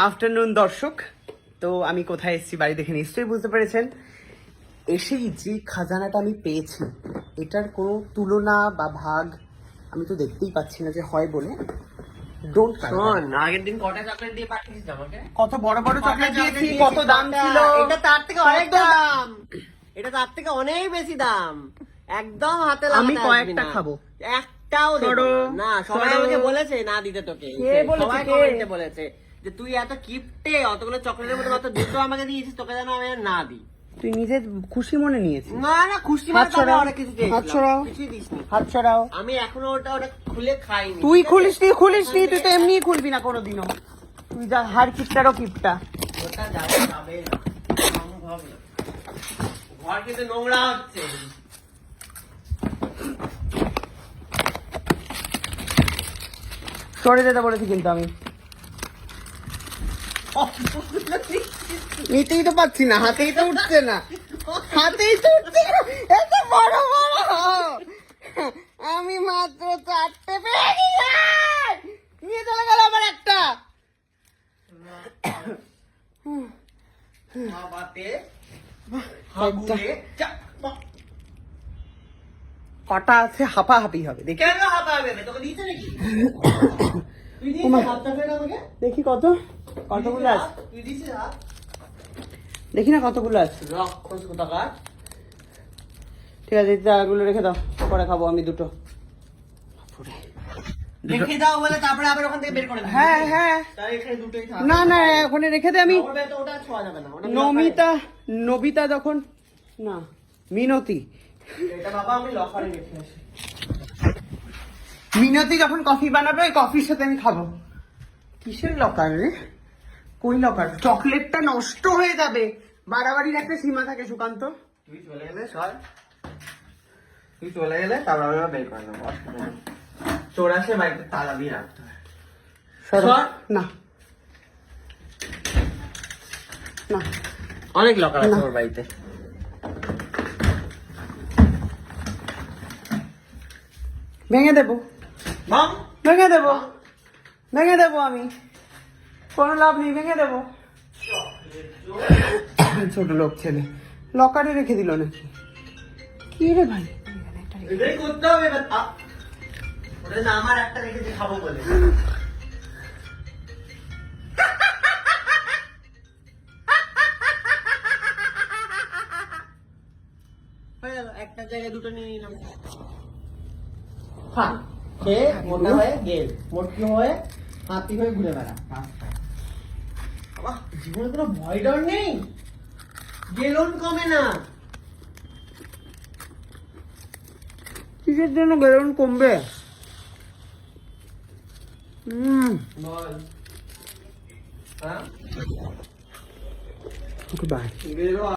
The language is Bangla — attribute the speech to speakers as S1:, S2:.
S1: আফটারনুন দর্শক, তো আমি কোথায় এসেছি বাড়ি দেখে নিশ্চয়ই বুঝতে পেরেছেন। এসেই যে খাজানাটা আমি পেয়েছি এটার কোনো তুলনা বা ভাগ আমি তো দেখতেই পাচ্ছি না যে হয় বলে। ডোন্ট
S2: শোন, আগের দিন কটা চকলেট দিয়ে পাঠিয়েছিস আমাকে?
S1: কত বড় বড় চকলেট দিয়েছি, কত দাম ছিল।
S2: এটা তার থেকে অনেক দাম, এটা তার থেকে অনেক বেশি দাম। একদম হাতে লাগাতে
S1: আমি
S2: আসবি
S1: কয়েকটা
S2: না।
S1: খাবো।
S2: একটাও দেবো
S1: সরো,
S2: না। সবাই
S1: সরো।
S2: আমাকে বলেছে না দিতে তোকে।
S1: কে বলেছে,
S2: সবাই
S1: কে?
S2: কমেন্টে বলেছে যে তুই এত কিপটে, অতগুলো চকলেটের মধ্যে মাত্র দুটো আমাকে দিয়েছিস, তোকে যেন আমি আর না দিই।
S1: তুই নিজের খুশি মনে নিয়েছিস।
S2: না না, খুশি
S1: হাত
S2: মানে তো আমি
S1: ছড়াও,
S2: অনেক কিছু
S1: হাত
S2: চেয়েছিলাম,
S1: ছড়াও।
S2: কিছুই দিসনি।
S1: হাত ছড়াও।
S2: আমি এখনো ওটা খুলে খাইনি।
S1: তুই
S2: ঠিক আছে?
S1: খুলিসনি, তুই তো এমনি খুলবি না কোনোদিনও। তুই যা হার কিপটারও কিপটা।
S2: ওটা যাবে না, সম্ভব না। ঘর কিন্তু নোংরা হচ্ছে।
S1: সরে যেতে বলেছি কিন্তু আমি নিতেই তো পাচ্ছি না, হাতেই তো উঠছে না, হাতেই তো উঠছে না। এত বড় বড় আমি মাত্র 4টে পেয়ে গেলাম। নিয়ে চলে গেল আবার একটা।
S2: বাবাতে হাগুলে
S1: কটা আছে হাঁপাহাঁপি হবে দেখি।
S2: কেন হাঁপাবে? তোকে দিয়েছে নাকি? তুই দিয়েছিস
S1: ওমা।
S2: হাতটা ফের আমাকে?
S1: দেখি কতগুলো আছে,
S2: তুই দিয়েছিস হাত?
S1: দেখি না কতগুলো আছে।
S2: রাক্ষস কোথাকার।
S1: ঠিক আছে, এগুলো রেখে দাও, পরে খাবো আমি দুটো।
S2: রেখে দাও বলে তারপরে আবার ওখান থেকে বের করে দিবি।
S1: হ্যাঁ হ্যাঁ,
S2: তার এখানে দুটোই থাক।
S1: না না, ওখানে রেখে দে। আমি
S2: ওটা তো ওটা ছোঁয়া যাবে না। ওটা
S1: নবিতা যখন না মিনতি
S2: এটা বাবা আমি লকারে রেখে আসি।
S1: মিনতি যখন কফি বানাবে ওই কফির সাথে আমি খাবো। কিসের লকার রে? কই লকার? চকলেটটা নষ্ট হয়ে যাবে, বাড়াবাড়ির একটা সীমা থাকে সুকান্ত।
S2: তুই চলে গেলে সর, তুই চলে গেলে তারপর আমি বের করে নেবো, অসুবিধা নেই। চোর আসে বাড়িতে তালা দিয়ে রাখতে হয়।
S1: সরো।
S2: সর।
S1: না না,
S2: অনেক লকার আছে
S1: না।
S2: ওর বাড়িতে।
S1: ভেঙে দেবো,
S2: মাম
S1: ভেঙে দেবো আমি, কোনো লাভ নেই, ভেঙে দেবো। ছোট লোক ছেলে লকারে রেখে দিল নাকি? কি রে ভাই,
S2: এটাই করতে হবে এবার। ওটা না আমার একটা রেখেছি খাবো বলে। হয়ে গেল, একটা জায়গায় দুটো নিয়ে নিলাম। খা, খেয়ে মোটা হয়ে গেল, মোটকি হয়ে হাতি হয়ে ঘুরে বেড়া। বাবা, জীবনে কোনো ভয় ডর নেই, গেলন কমে না।
S1: কিসের জন্য বেরোন কমবে?
S2: বল। হ্যাঁ,
S1: বাই।
S2: বেরো।